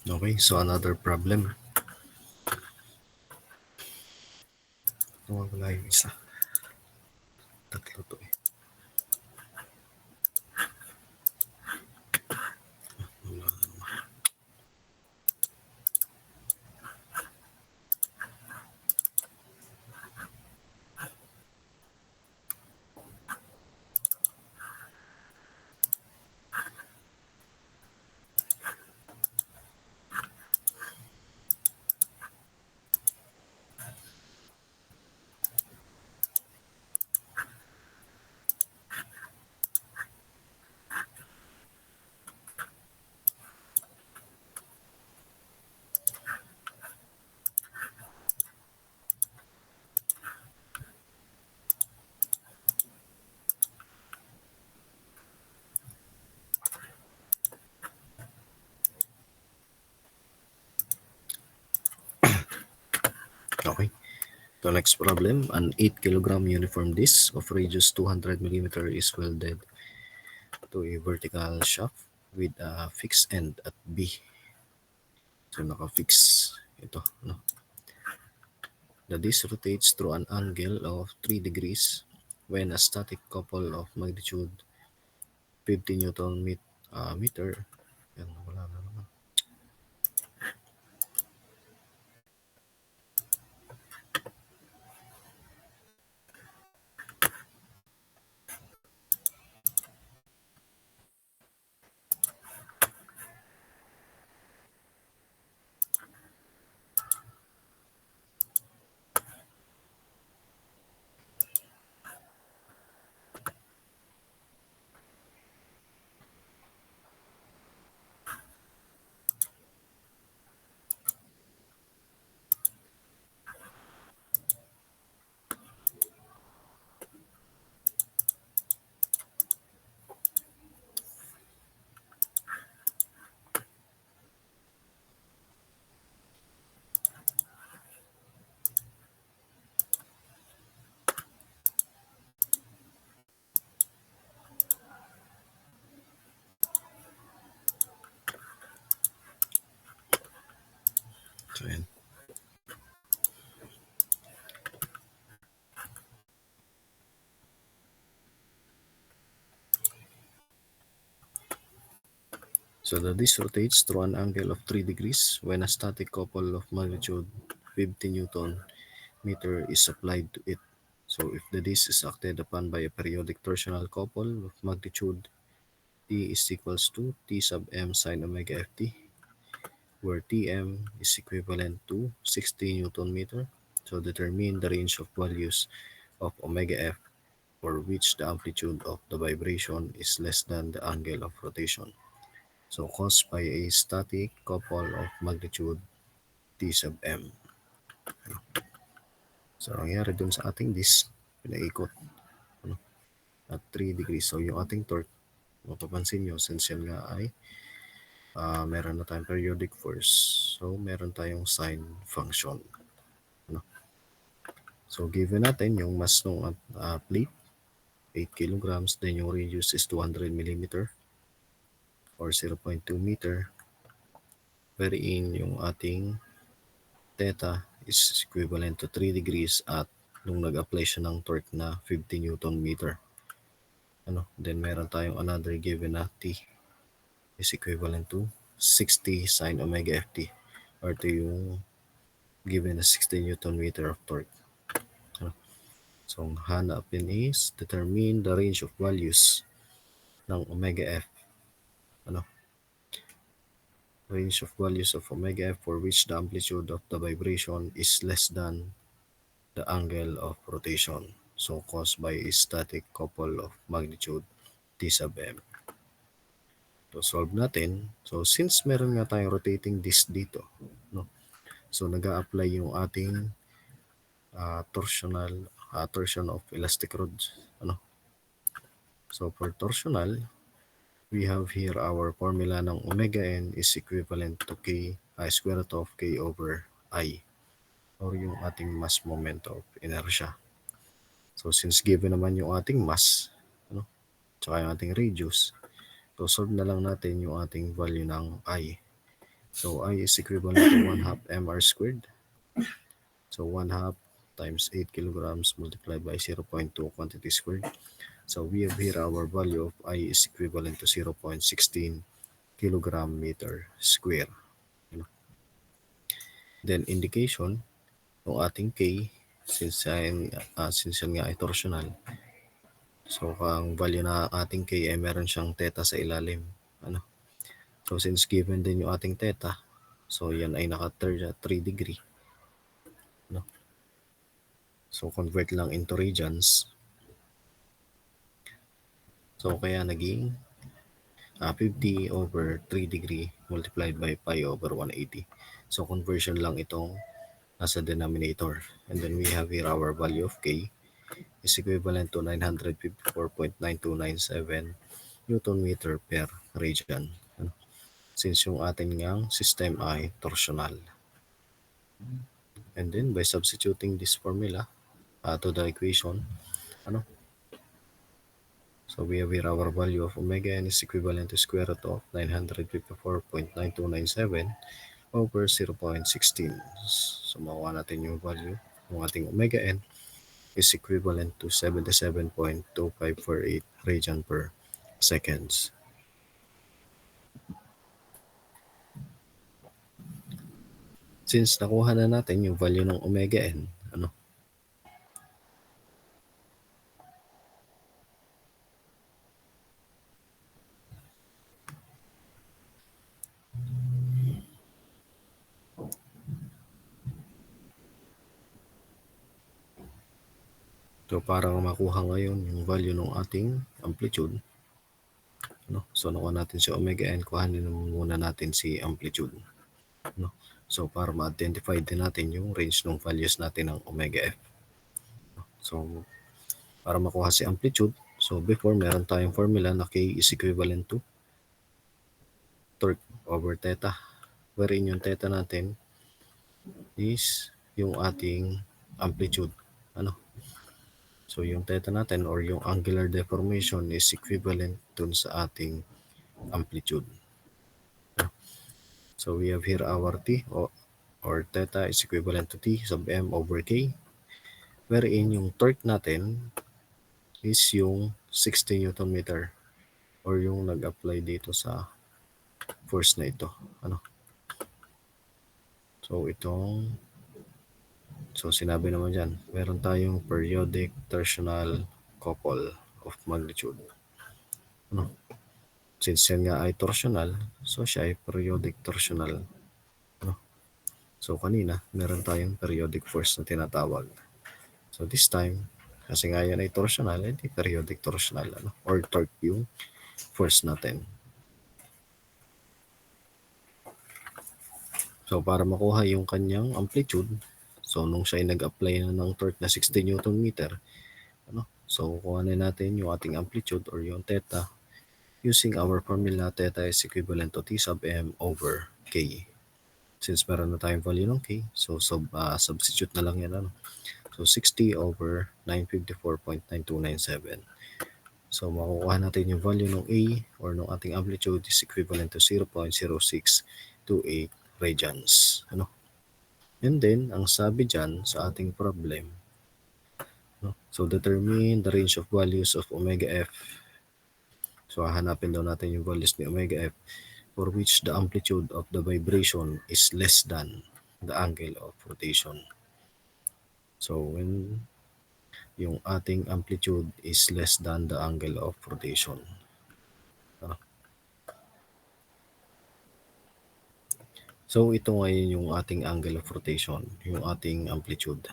Okay, so another problem. Wala yung isa. Tatlo to eh. Wala naman. The next problem, an 8 kilogram uniform disc of radius 200 millimeter is welded to a vertical shaft with a fixed end at B. So naka-fix ito. No? The disc rotates through an angle of 3 degrees when a static couple of magnitude 50 Newton meter. Yan, wala na naman. So, yan. So the disc rotates through an angle of 3 degrees when a static couple of magnitude 50 Newton meter is applied to it. So if the disc is acted upon by a periodic torsional couple of magnitude T is equals to T sub m sine omega ft, where Tm is equivalent to 60 Newton meter. So determine the range of values of omega f for which the amplitude of the vibration is less than the angle of rotation. So caused by a static couple of magnitude T sub m. So nangyari dun sa ating disk, pinaikot at 3 degrees. So yung ating torque, mapapansin nyo, since yan nga ay meron na tayong periodic force, so meron tayong sine function. So given natin yung mass ng plate, 8 kilograms, then yung radius is 200 millimeter or 0.2 meter, wherein yung ating theta is equivalent to 3 degrees at nung nag-apply siya ng torque na 50 Newton meter. Then meron tayong another given na T is equivalent to 60 sine omega ft, or ito yung given na 60 Newton meter of torque. So ang hanapin is determine the range of values ng omega f. Range of values of omega f for which the amplitude of the vibration is less than the angle of rotation. So caused by a static couple of magnitude T sub m. So solve natin. So since meron nga tayong rotating disk dito, no? So nag-a-apply yung ating torsion of elastic rods. So for torsional, we have here our formula ng omega n is equivalent to square root of k over I, or yung ating mass moment of inertia. So since given naman yung ating mass, tsaka yung ating radius, so solve na lang natin yung ating value ng I. So I is equivalent to 1/2 mr squared. So 1/2 times 8 kilograms multiplied by 0.2 quantity squared. So we have here our value of I is equivalent to 0.16 kilogram meter square. Then indication, yung ating K, since yan nga ay torsional, so ang value na ating K ay meron siyang theta sa ilalim. So since given din yung ating theta, so yan ay naka 3 degree. So convert lang into radians. So kaya naging 50 over 3 degree multiplied by pi over 180. So conversion lang itong nasa denominator. And then we have here our value of K is equivalent to 954.9297 Newton meter per radian. Since yung ating ngang system ay torsional. And then by substituting this formula to the equation, so we have here our value of omega n is equivalent to square root of 954.9297 over 0.16. So makuha natin yung value ng ating omega n is equivalent to 77.2548 radian per seconds. Since nakuha na natin yung value ng omega n, so para makuha ngayon yung value ng ating amplitude, so nakuha natin si omega n, kuhanin muna natin si amplitude. So para ma-identify din natin yung range ng values natin ng omega f. So para makuha si amplitude, so before meron tayong formula na k is equivalent to torque over theta, wherein yung theta natin is yung ating amplitude. So yung theta natin or yung angular deformation is equivalent dun sa ating amplitude. So we have here our t or theta is equivalent to t sub m over k, wherein yung torque natin is yung 60 Newton meter or yung nag-apply dito sa force na ito. So sinabi naman dyan, meron tayong periodic torsional couple of magnitude. Since yan nga ay torsional, so siya ay periodic torsional. So kanina, meron tayong periodic force na tinatawag. So this time, kasi nga yan ay torsional, hindi periodic torsional, or torque yung force natin. So para makuha yung kanyang amplitude, so nung siya ay nag-apply na ng torque na 60 Newton meter, so kuhanin natin yung ating amplitude or yung theta using our formula. Theta is equivalent to t sub m over k. Since meron na tayong value ng k, so substitute na lang yan. So 60 over 954.9297. So makukuha natin yung value ng a or ng ating amplitude is equivalent to 0.0628 radians. And then, ang sabi dyan sa ating problem, so determine the range of values of omega f. So hahanapin daw natin yung values ni omega f for which the amplitude of the vibration is less than the angle of rotation. So when yung ating amplitude is less than the angle of rotation. So ito ngayon yung ating angle of rotation, yung ating amplitude.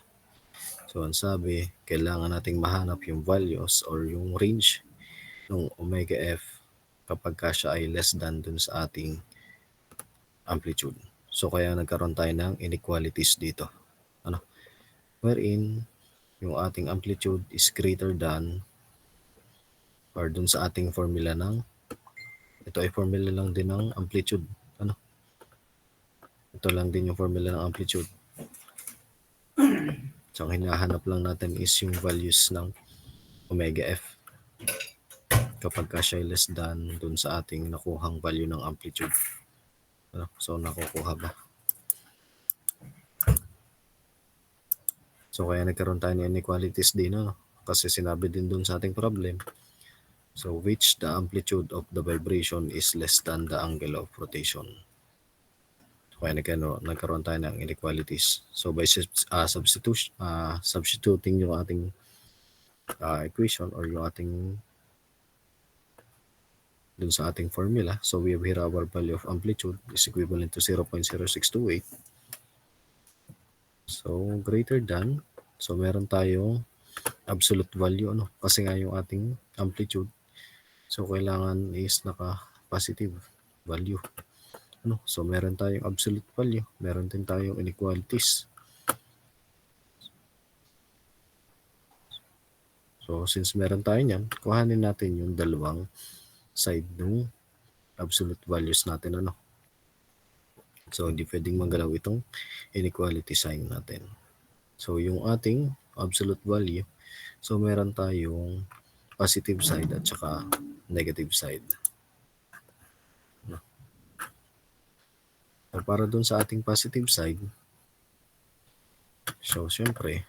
So ang sabi, kailangan nating mahanap yung values or yung range ng omega f kapag siya ay less than dun sa ating amplitude. So kaya nagkaroon tayo ng inequalities dito. Wherein yung ating amplitude is greater than or dun sa ating formula ng, ito ay formula lang din ng amplitude. Ito lang din yung formula ng amplitude. So ang hinahanap lang natin is yung values ng omega f kapag siya ay less than dun sa ating nakuhang value ng amplitude. So nakukuha ba? So kaya nagkaroon tayo ng inequalities din, kasi sinabi din dun sa ating problem, so which the amplitude of the vibration is less than the angle of rotation. So kaya nagkaroon tayo ng inequalities. So by substituting yung ating equation or yung ating dun sa ating formula, so we have here our value of amplitude is equivalent to 0.0628. So greater than, so meron tayong absolute value, kasi nga yung ating amplitude, so kailangan is naka-positive value. So meron tayong absolute value, meron din tayong inequalities. So since meron tayo niyan, kuhanin natin yung dalawang side ng absolute values natin. So, hindi pwedeng magalaw itong inequality sign natin. So, yung ating absolute value, so meron tayong positive side at saka negative side. No? So, para dun sa ating positive side, so syempre,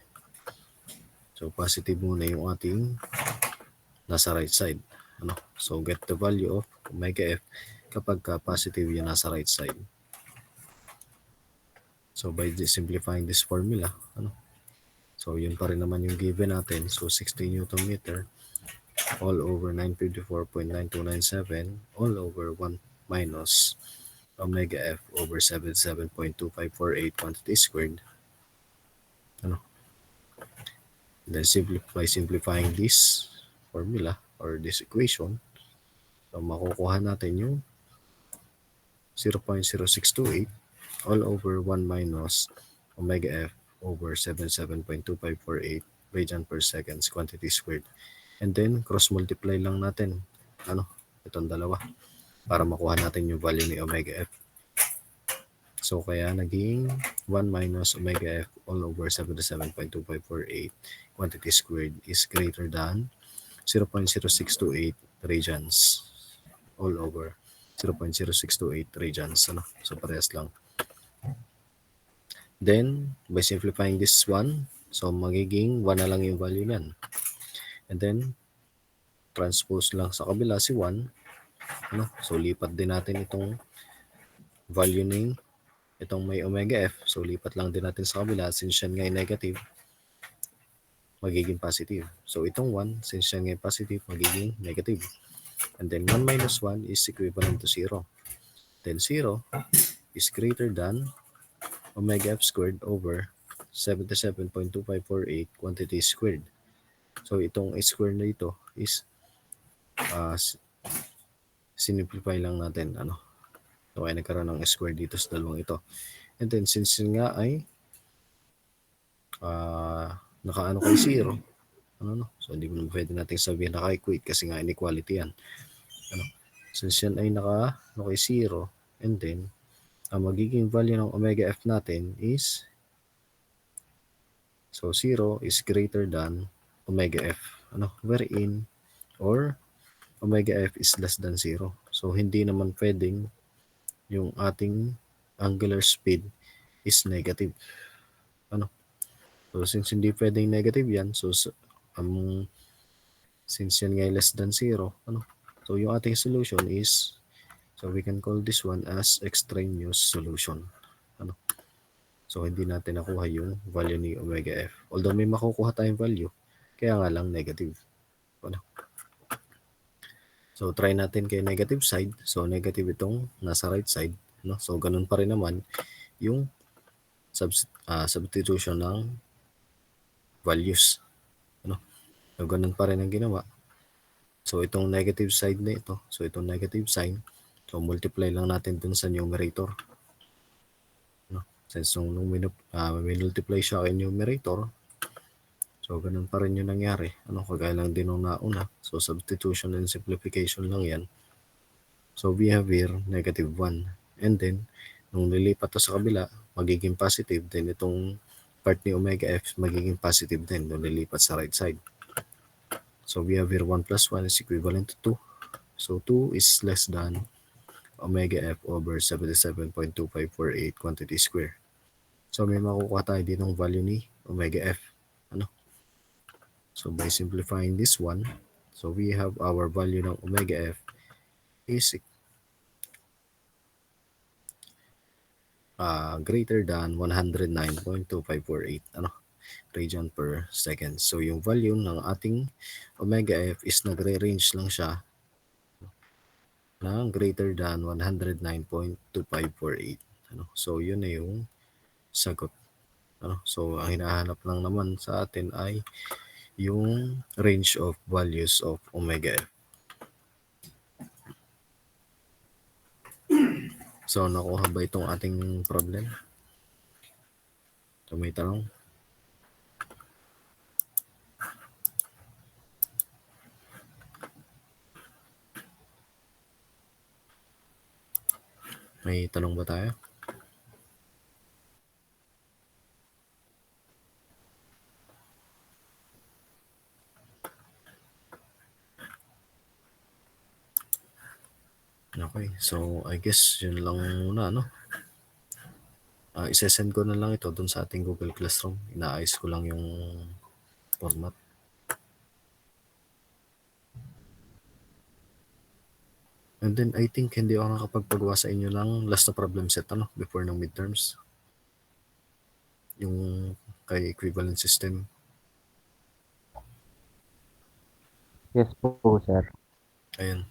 so positive muna yung ating nasa right side. Ano? So, get the value of omega f kapag ka positive yung nasa right side. So, by simplifying this formula, ano? So, yun pa rin naman yung given natin. So, 60 Newton meter all over 954.9297 all over 1 minus omega f over 77.2548 quantity squared. Ano? Then, by simplifying this formula or this equation, so makukuha natin yung 0.0628 all over 1 minus omega f over 77.2548 radian per seconds quantity squared. And then, cross-multiply lang natin itong dalawa para makuha natin yung value ni omega f. So, kaya naging 1 minus omega f all over 77.2548 quantity squared is greater than 0.0628 radians all over 0.0628 radians. So, parehas lang. Then, by simplifying this one, so magiging 1 na lang yung value niyan. And then, transpose lang sa kabila si 1. So, lipat din natin itong value ng itong may omega f. So, lipat lang din natin sa kabila. Since yan nga negative, magiging positive. So, itong 1, since yan nga positive, magiging negative. And then, 1 minus 1 is equivalent to 0. Then, 0 is greater than omega f squared over 77.2548 quantity squared. So, itong square na ito is simplify lang natin. So, ay nagkaroon ng square dito sa dalawang ito. And then, since nga ay nakaano kay 0, so hindi mo pwede natin sabihin naka-equate kasi nga inequality yan. Since yan ay kay 0, and then, ang magiging value ng omega f natin is, so 0 is greater than omega f. Wherein, or omega f is less than 0. So, hindi naman pwedeng yung ating angular speed is negative. So, since hindi pwedeng negative yan, so since yan nga less than 0, so yung ating solution is, so we can call this one as extraneous solution. So, hindi natin nakuha yung value ni omega f. Although may makukuha tayong value, kaya nga lang negative. So, try natin kay negative side. So, negative itong nasa right side. So, ganun pa rin naman yung substitution ng values. So, ganun pa rin ang ginawa. So, itong negative side na ito. So, itong negative sign. So, multiply lang natin dun sa numerator. Since nung multiply siya kay numerator, so, ganun pa rin yung nangyari. Kagaya lang din nung nauna. So, substitution and simplification lang yan. So, we have here negative 1. And then, nung nilipat to sa kabila, magiging positive. Then, itong part ni omega f magiging positive din nung nilipat sa right side. So, we have here 1 plus 1 is equivalent to 2. So, 2 is less than omega f over 77.2548 quantity square. So, may makukuha tayo din ng value ni omega f. So, by simplifying this one, so we have our value ng omega f is greater than 109.2548 radian per second. So, yung value ng ating omega f is nagre-range lang siya ng greater than 109.2548. So, yun na yung sagot. So, ang hinahanap lang naman sa atin ay yung range of values of omega f. So, nakuha ba itong ating problem? So, may tanong? May tanong ba tayo? Okay, so I guess yun lang muna, no? Isesend ko na lang ito dun sa ating Google Classroom. Inaayos ko lang yung format. And then I think hindi ako nakapagpagawa sa inyo ng last na problem set before ng midterms. Yung kay equivalent system. Yes po, sir. Ayun.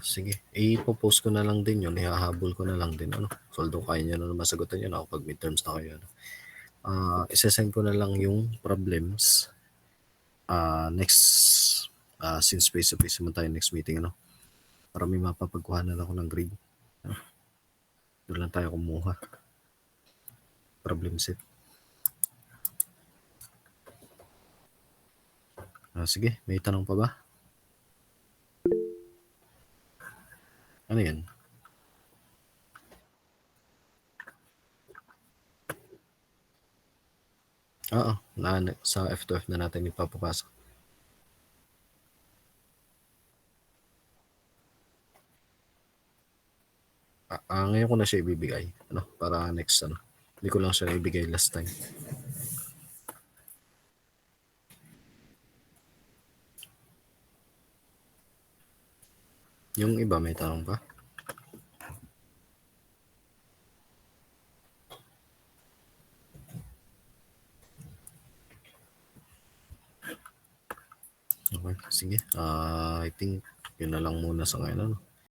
Sige. I-post ko na lang din yun. Ihahabol ko na lang din. Soldo kaya nyo na naman sagutan yun ako pag midterms na kayo. Isesend ko na lang yung problems. Next, since face-to-face naman tayo next meeting, para may mapapagkuhanan ako ng grade. Doon lang tayo kumuha. Problem set. Sige, may tanong pa ba? Ano yan? Oo, sa F2F na natin ipapapasok. Ngayon ko na siya ibibigay. Para next, Hindi ko lang siya ibigay last time. Yung iba, may tanong pa? Okay, sige. I think yun na lang muna sa ngayon.